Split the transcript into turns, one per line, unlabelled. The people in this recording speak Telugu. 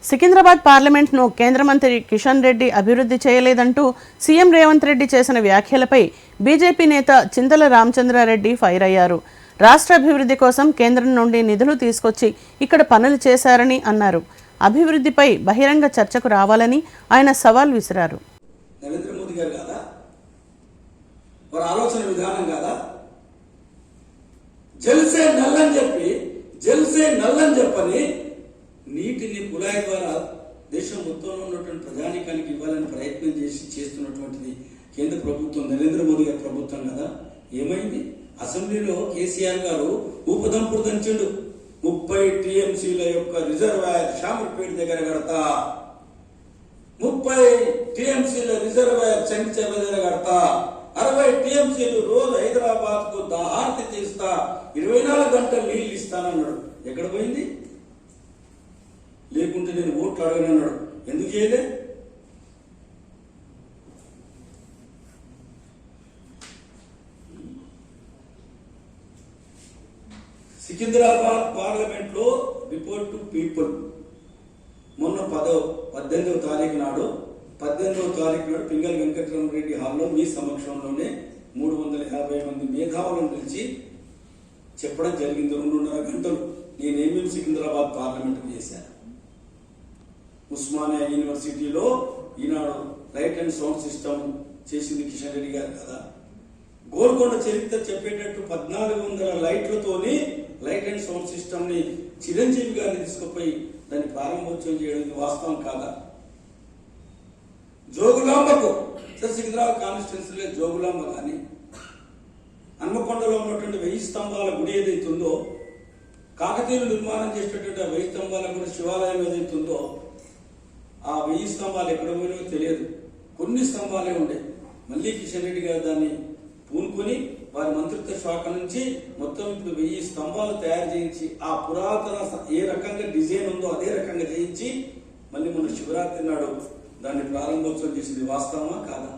సికింద్రాబాద్ పార్లమెంట్ను కేంద్ర మంత్రి కిషన్ రెడ్డి అభివృద్ధి చేయలేదంటూ సీఎం రేవంత్ రెడ్డి చేసిన వ్యాఖ్యలపై బీజేపీ నేత చింతల రామచంద్రారెడ్డి ఫైర్ అయ్యారు. రాష్ట్ర అభివృద్ధి కోసం కేంద్రం నుండి నిధులు తీసుకొచ్చి ఇక్కడ పనులు చేశారని అన్నారు. అభివృద్ధిపై బహిరంగ చర్చకు రావాలని ఆయన సవాల్ విసిరారు.
నరేంద్ర మోదీ గారు కాదా, వారి ఆలోచన విధానం కాదా? జల్సే నల్లని చెప్పని నీటిని కుళాయి ద్వారా దేశం మొత్తంలో ఉన్నటువంటి ప్రజానీకానికి ఇవ్వాలని ప్రయత్నం చేస్తున్నటువంటిది కేంద్ర ప్రభుత్వం, నరేంద్ర మోదీ గారి ప్రభుత్వం కదా. ఏమైంది? అసెంబ్లీలో కేసీఆర్ గారు ఊపదంపుడు దంచిండు. 30 టీఎంసీల యొక్క రిజర్వాయర్ షామర్పేట దగ్గర కడతా, 30 టీఎంసీల రిజర్వాయర్ చండిచెర్ల దగ్గర కడతా, 60 టీఎంసీలు రోజు హైదరాబాద్ కు దాహార్తి తీస్తా, 24 గంటలు నీళ్లు ఇస్తానన్నాడు. ఎక్కడ పోయింది? లేకుంటే నేను ఓట్లు అడగనన్నాడు. ఎందుకు చేయలే? సికింద్రాబాద్ పార్లమెంట్ లో రిపోర్ట్ టు పీపుల్ మొన్న 18వ తారీఖు నాడు పింగళి వెంకటరామరెడ్డి హాల్లో మీ సమక్షంలోనే 350 మంది మేధావులను పిలిచి చెప్పడం జరిగింది. 2.5 గంటలు నేనేమేమి సికింద్రాబాద్ పార్లమెంట్ చేశాను. ఉస్మానియా యూనివర్సిటీలో ఈనాడు లైట్ అండ్ సౌండ్ సిస్టమ్ చేసింది కిషన్ రెడ్డి గారు కదా. గోల్కొండ చరిత్ర చెప్పేటట్టు 1400 లైట్లతోని లైట్ అండ్ సౌండ్ సిస్టమ్ ని చిరంజీవి గారిని తీసుకుపోయి దాన్ని ప్రారంభోత్సవం చేయడం వాస్తవం కాదా? జోగులాంబకు సికింద్రాబాద్ కాన్స్టిట్యున్సీలో జోగులాంబ కానీ, హన్మకొండలో ఉన్నటువంటి 1000 స్తంభాల గుడి ఏదైతే ఉందో, కాకతీయులు నిర్మాణం చేసేటటువంటి 1000 స్తంభాల గుడి శివాలయం ఏదైతే ఉందో, ఆ 1000 స్తంభాలు ఎక్కడ పోయినో తెలియదు. కొన్ని స్తంభాలే ఉండే. మళ్ళీ కిషన్ రెడ్డి గారు దాన్ని పూనుకొని వారి మంత్రిత్వ శాఖ నుంచి మొత్తం ఇప్పుడు 1000 స్తంభాలు తయారు చేయించి, ఆ పురాతన ఏ రకంగా డిజైన్ ఉందో అదే రకంగా చేయించి మళ్ళీ మన శివరాత్రి నాడు దాన్ని ప్రారంభోత్సవం చేసింది వాస్తవమా కాదా?